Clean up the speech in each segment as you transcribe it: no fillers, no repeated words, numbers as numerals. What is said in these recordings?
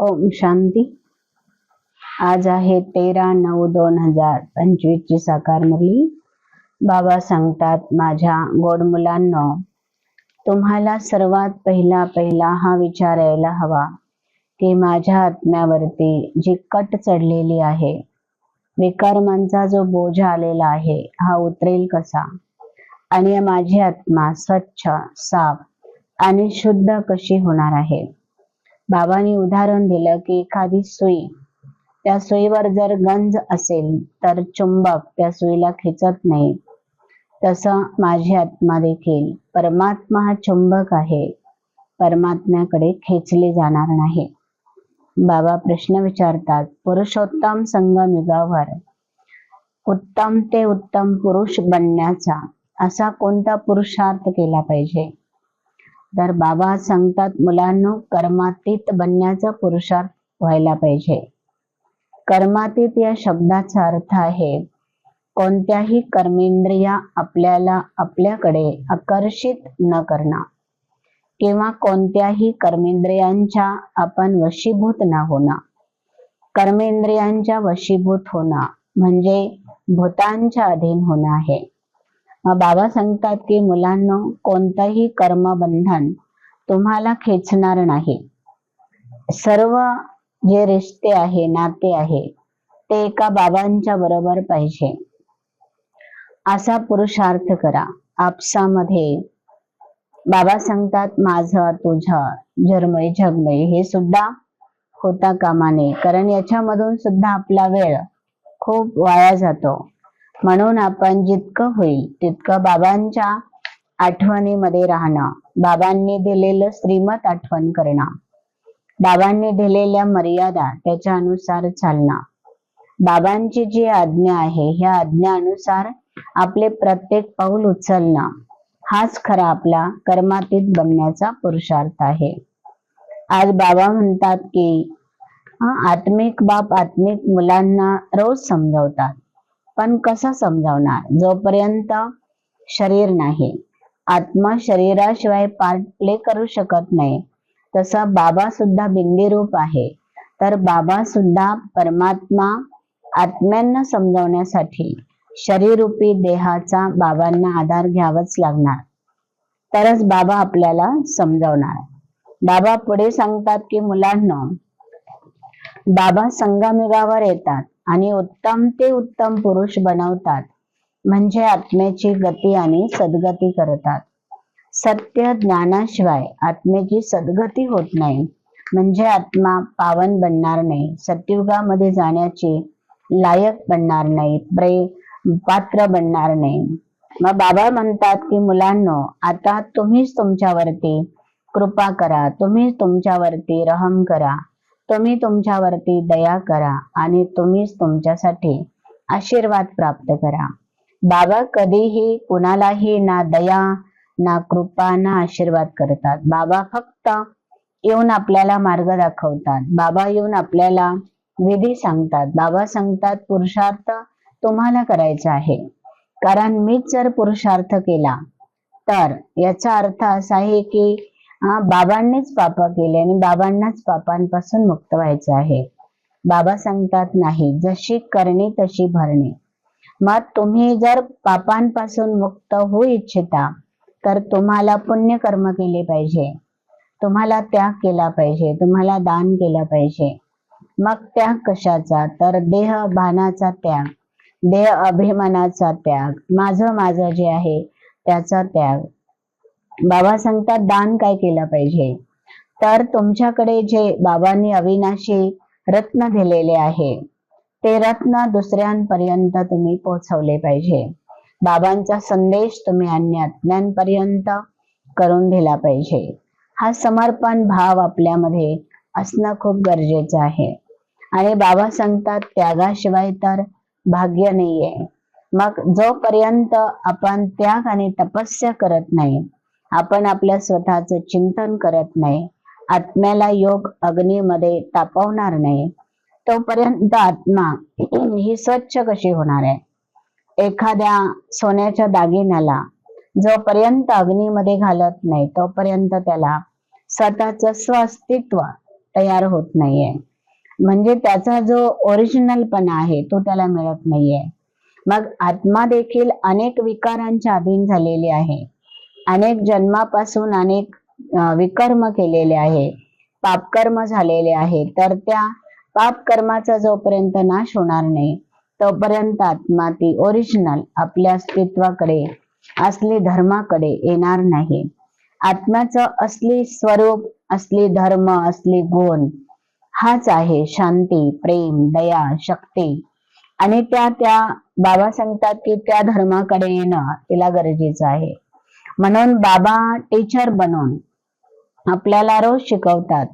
ओम शांती। आज आहे 13/9/2025 ची साकार मुरली। बाबा सांगतात, माझ्या गोड मुलांनो, तुम्हाला सर्वात पहिला हा विचार यायला हवा की माझ्या आत्म्यावरती जी कट चढलेली आहे, विकर्मांचा जो बोझ आलेला आहे, हा उतरेल कसा, आणि माझी आत्मा स्वच्छ, साफ आणि शुद्ध कशी होणार आहे। बाबांनी उदाहरण दिलं की एखादी सुई, त्या सुईवर जर गंज असेल तर चुंबक त्या सुईला खेचत नाही। तसं माझी आत्मा देखील, परमात्मा हा चुंबक आहे, परमात्म्याकडे खेचले जाणार नाही। बाबा प्रश्न विचारतात, पुरुषोत्तम संगम युगावर उत्तम ते उत्तम पुरुष बनण्याचा असा कोणता पुरुषार्थ केला पाहिजे? तर बाबा सांगतात, मुलांनो, कर्मातीत बनण्याचा पुरुषार्थ व्हायला पाहिजे। कर्मातीत या शब्दाचा अर्थ आहे कोणत्याही कर्मेंद्रिया आपल्याकडे आकर्षित न करणं, किंवा कोणत्याही कर्मेंद्रियांच्या आपण वशीभूत न होणं। कर्मेंद्रियांच्या वशीभूत होणं म्हणजे भूतांच्या अधीन होणं आहे। बाबा सांगतात की मुलांनो, कोणतंही कर्मबंधन तुम्हाला खेचणार नाही। सर्व जे रिश्ते आहे, नाते आहे, ते एका बाबांच्या बरोबर पाहिजे, असा पुरुषार्थ करा आपसामध्ये। बाबा सांगतात, माझं तुझं, झरमय झगमय हे सुद्धा होता कामा नये, कारण याच्यामधून सुद्धा आपला वेळ खूप वाया जातो। म्हणून आपण जितकं होईल तितकं बाबांच्या आठवणीमध्ये राहणं, बाबांनी दिलेलं श्रीमत आठवण करणं, बाबांनी दिलेल्या मर्यादा त्याच्या अनुसार चालणं, बाबांची जी आज्ञा आहे ह्या आज्ञानुसार आपले प्रत्येक पाऊल उचलणं, हाच खरा आपला कर्मातीत बनण्याचा पुरुषार्थ आहे। आज बाबा म्हणतात की आत्मिक बाप आत्मिक मुलांना रोज समजावतात, पण कसं समजावणार जोपर्यंत शरीर नाही। आत्मा शरीराशिवाय पार्ट प्ले करू शकत नाही। तसा बाबा सुद्धा बिंदीरूप आहे, तर बाबा सुद्धा परमात्मा आत्म्यांना समजावण्यासाठी शरीररूपी देहाचा बाबांना आधार घ्यावाच लागणार, तरच बाबा आपल्याला समजावणार। बाबा पुढे सांगतात की मुलांनो, बाबा संगमयुगावर येतात आणि उत्तम ते उत्तम पुरुष बनवतात, म्हणजे आत्म्याची गती आणि सद्गती करतात। सत्य ज्ञानाशिवाय आत्म्याची सद्गती होत नाही, म्हणजे आत्मा पावन बनणार नाही, सत्ययुगामध्ये जाण्याची लायक बनणार नाही, पात्र बनणार नाही। मग बाबा म्हणतात की मुलांनो, आता तुम्हीच तुमच्यावरती कृपा करा, तुम्ही तुमच्यावरती रहम करा, तुम्ही तुमच्यावरती दया करा, आणि तुम्हीच तुमच्यासाठी आशीर्वाद प्राप्त करा। बाबा कधीही कुणालाही ना दया ना कृपा ना आशीर्वाद करतात। बाबा फक्त येऊन आपल्याला मार्ग दाखवतात, बाबा येऊन आपल्याला विधी सांगतात। बाबा सांगतात, पुरुषार्थ तुम्हाला करायचा आहे, कारण मीच जर पुरुषार्थ केला तर याचा अर्थ असा आहे की बाबांनीच पाप केले आणि बाबांनाच पापांपासून मुक्त व्हायचं आहे। बाबा सांगतात, नाही, जशी करणी तशी भरणी। मग तुम्ही जर पापांपासून मुक्त होऊ इच्छिता तर तुम्हाला पुण्य कर्म केले पाहिजे, तुम्हाला त्याग केला पाहिजे, तुम्हाला दान केलं पाहिजे। मग त्याग कशाचा? तर देह भानाचा त्याग, देह अभिमानाचा त्याग, माझं जे आहे त्याचा त्याग। बाबा सांगतात, दान काय केलं पाहिजे? तर तुमच्याकडे जे बाबांनी अविनाशी रत्न दिलेले आहे, ते रत्न दुसऱ्यांपर्यंत तुम्ही पोहोचवले पाहिजे। बाबांचा संदेश तुम्ही अन्य आत्म्यांपर्यंत करून दिला पाहिजे। हा समर्पण भाव आपल्यामध्ये असणं खूप गरजेचं आहे। आणि बाबा सांगतात, त्यागाशिवाय तर भाग्य नाहीये। मग जोपर्यंत आपण त्याग आणि तपस्या करत नाही, आपण आपल्या स्वतःचं चिंतन करत नाही, आत्म्याला योग अग्नीमध्ये तापवणार नाही, तोपर्यंत आत्मा ही स्वच्छ कशी होणार आहे? एखाद्या सोन्याच्या दागिन्याला जोपर्यंत अग्नीमध्ये घालत नाही, तोपर्यंत त्याला स्वतःचं अस्तित्व तयार होत नाहीये. म्हणजे त्याचा जो ओरिजिनलपणा आहे तो त्याला मिळत नाहीये. मग आत्मा देखील अनेक विकारांच्या अधीन झालेली आहे. अनेक जन्मापासून अनेक विकर्म केलेले आहे, पापकर्म झालेले आहे. तर त्या पाप कर्माचा जोपर्यंत नाश होणार नाही तोपर्यंत आत्मा ती ओरिजिनल आपल्या अस्तित्वाकडे, असली धर्माकडे येणार नाही. आत्म्याचं असली स्वरूप, असली धर्म, असली गुण हाच आहे शांती, प्रेम, दया, शक्ती. आणि त्या बाबा सांगतात की त्या धर्माकडे येणं तिला गरजेचं आहे. म्हणून बाबा टीचर बनून आपल्याला रोज शिकवतात.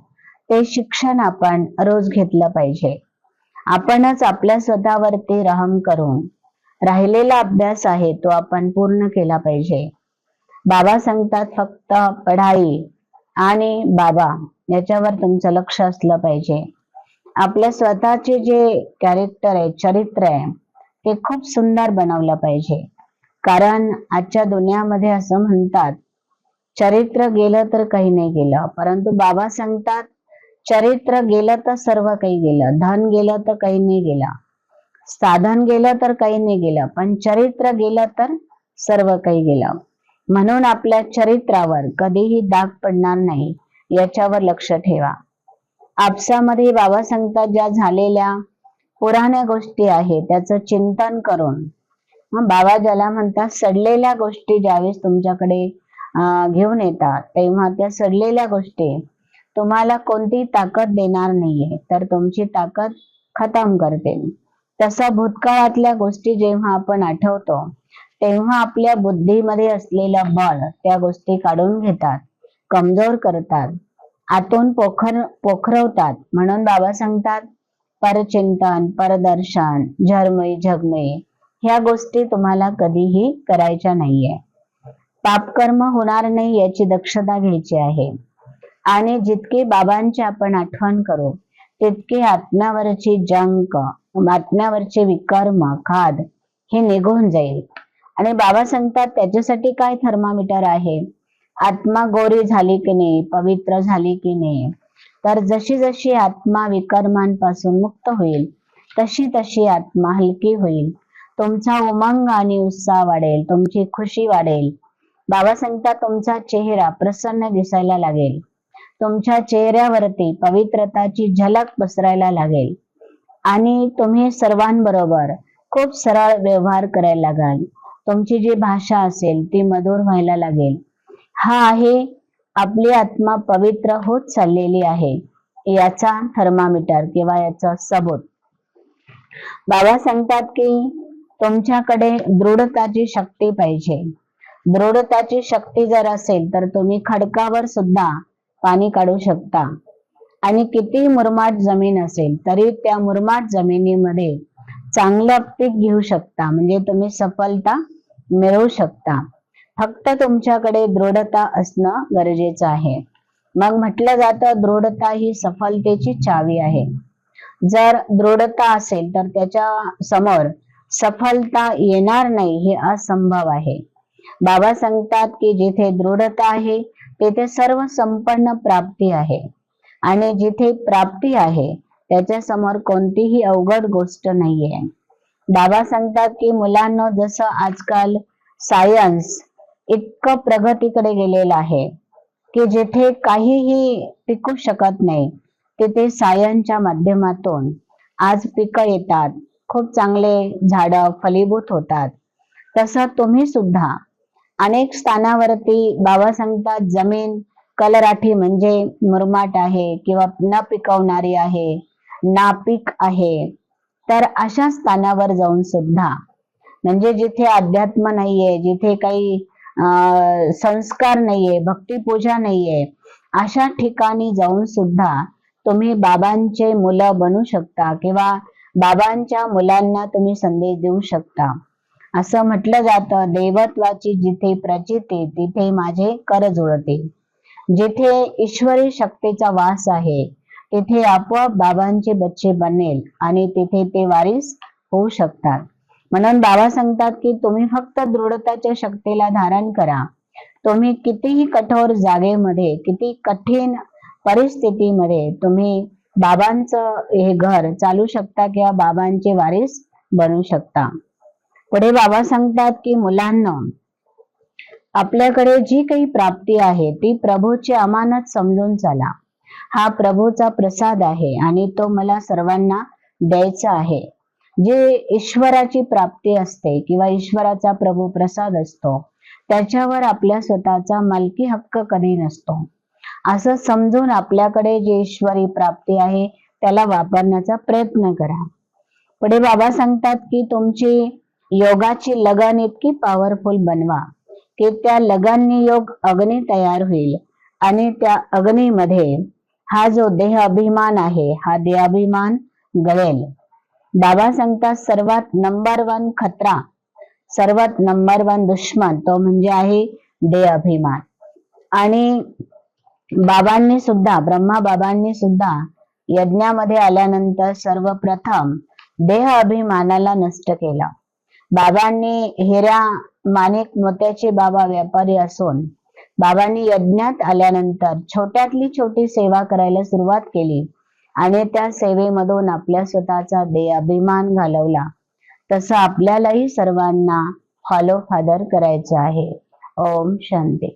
ते शिक्षण आपण रोज घेतलं पाहिजे. आपणच आपल्या स्वतःवरती रहम करून राहिलेला अभ्यास आहे तो आपण पूर्ण केला पाहिजे. बाबा सांगतात फक्त पढाई आणि बाबा याच्यावर तुमचं लक्ष असलं पाहिजे. आपल्या स्वतःचे जे कॅरेक्टर आहे, चरित्र आहे, ते खूप सुंदर बनवलं पाहिजे. कारण आजच्या दुनियामध्ये असं म्हणतात, चरित्र गेलं तर काही नाही गेलं, परंतु बाबा सांगतात चरित्र गेलं तर सर्व काही गेलं, धन गेलं तर काही नाही गेलं, साधन गेलं तर काही नाही गेलं, पण चरित्र गेलं तर सर्व काही गेलं. म्हणून आपल्या चरित्रावर कधीही दाग पडणार नाही याच्यावर लक्ष ठेवा. आपसामध्ये बाबा सांगतात ज्या झालेल्या पुराण्या गोष्टी आहेत त्याचं चिंतन करून, बाबा ज्याला म्हणतात सडलेल्या गोष्टी ज्यावेळेस तुमच्याकडे घेऊन येतात तेव्हा त्या सडलेल्या गोष्टी तुम्हाला कोणती ताकद देणार नाहीये, तर तुमची ताकद खतम करते. तसा भूतकाळातल्या गोष्टी जेव्हा आपण आठवतो तेव्हा आपल्या बुद्धीमध्ये असलेलं बळ त्या गोष्टी काढून घेतात, कमजोर करतात, आतून पोखरवतात. म्हणून बाबा सांगतात परचिंतन, परदर्शन, झरमयी झगमयी ह्या गोष्टी तुम्हाला कधीही करायच्या नाहीये. पापकर्म होणार नाही याची दक्षता घ्यायची आहे. आणि जितके बाबांची आपण आठवण करू तितके आत्म्यावरची जंक, आत्म्यावरचे विकर्म, खाद हे निघून जाईल. आणि बाबा सांगतात त्याच्यासाठी काय थर्मामीटर आहे, आत्मा गोरी झाली की नाही, पवित्र झाली की नाही. तर जशी जशी आत्मा विकर्मांपासून मुक्त होईल तशी तशी आत्मा हलकी होईल. तुमचा उमंग आणि उत्साह वाढेल, तुमची खुशी वाढेल. बाबा सांगतात तुमचा चेहरा प्रसन्न दिसायला लागेल, तुमच्या चेहऱ्यावरती पवित्रताची झलक पसरायला लागेल आणि तुम्ही सर्वांबरोबर खूप सरळ व्यवहार करायला लागाल. तुमची जी भाषा असेल ती मधुर व्हायला लागेल. हा आहे आपली आत्मा पवित्र होत चाललेली आहे याचा थर्मामीटर किंवा याचा सबूत. बाबा सांगतात की तुमच्याकडे दृढताची शक्ती पाहिजे. दृढताची शक्ती जर असेल तर तुम्ही खडकावर सुद्धा पाणी काढू शकता. आणि किती मुरमाड जमीन असेल तरी त्या मुरमाड जमिनीमध्ये चांगलं पीक घेऊ शकता, म्हणजे तुम्ही सफलता मिळवू शकता. फक्त तुमच्याकडे दृढता असणं गरजेचं आहे. मग म्हटलं जातं दृढता ही सफलतेची चावी आहे. जर दृढता असेल तर त्याच्या समोर सफलता येणार नाही हे असंभव आहे. बाबा सांगतात की जिथे दृढता आहे तिथे सर्व संपन्न प्राप्ती आहे. आणि जिथे प्राप्ती आहे त्याच्या समोर कोणतीही अवघड गोष्ट नाहीये. बाबा सांगतात की मुलांना जसं आजकाल सायन्स इतकं प्रगतीकडे गेलेलं आहे की जिथे काहीही टिकू शकत नाही तिथे सायन्सच्या माध्यमातून आज पिकं येतात, खूप चांगले झाडं फलीभूत होतात. तसं तुम्ही सुद्धा अनेक स्थानावरती बाबा सांगतात जमीन कलराठी म्हणजे मुरमाट आहे किंवा न पिकवणारी आहे, नापीक आहे. तर अशा स्थानावर जाऊन सुद्धा, म्हणजे जिथे अध्यात्म नाहीये, जिथे काही संस्कार नाहीये, भक्तिपूजा नाहीये, अशा ठिकाणी जाऊन सुद्धा तुम्ही बाबांचे मुलं बनू शकता किंवा बाबांच्या मुलांना तुम्ही संदेश देऊ शकता. असं म्हटलं जातं देवत्वाची जिथे प्रचिती तिथे माझे कर जुळते. जिथे ईश्वरी शक्तीचा वास आहे तिथे आपोआप बाबांचे बच्चे बनेल आणि तिथे ते वारीस होऊ शकतात. म्हणून बाबा सांगतात की तुम्ही फक्त दृढताच्या शक्तीला धारण करा. तुम्ही कितीही कठोर जागेमध्ये, किती कठीण परिस्थितीमध्ये तुम्ही बाबांचं हे घर चालू शकता किंवा बाबांचे वारीस बनू शकता. पुढे बाबा सांगतात की मुलांना, आपल्याकडे जी काही प्राप्ती आहे ती प्रभूची अमानत समजून चला. हा प्रभूचा प्रसाद आहे आणि तो मला सर्वांना द्यायचा आहे. जे ईश्वराची प्राप्ती असते किंवा ईश्वराचा प्रभू प्रसाद असतो, त्याच्यावर आपल्या स्वतःचा मालकी हक्क कधी नसतो. असं समजून आपल्याकडे जे ईश्वरी प्राप्ती आहे त्याला वापरण्याचा प्रयत्न करा. पुढे बाबा सांगतात की तुमची योगाची लगन इतकी पॉवरफुल बनवा की त्या लगांनी योग अग्नी तयार होईल आणि त्या अग्नीमध्ये हा जो देह अभिमान आहे हा देहाभिमान गळेल. बाबा सांगतात सर्वात नंबर 1 खतरा, सर्वात नंबर 1 दुश्मन तो म्हणजे आहे देह अभिमान. आणि बाबांनी सुद्धा, ब्रह्मा बाबांनी सुद्धा यज्ञामध्ये आल्यानंतर सर्वप्रथम देह अभिमानाला नष्ट केला. बाबांनी हिऱ्या माणिक मोत्याचे बाबा व्यापारी असून बाबांनी यज्ञात आल्यानंतर छोट्यातली छोटी सेवा करायला सुरुवात केली आणि त्या सेवेमधून आपल्या स्वतःचा देह अभिमान घालवला. तसं आपल्यालाही सर्वांना फॉलो फादर करायचं आहे. ओम शांती.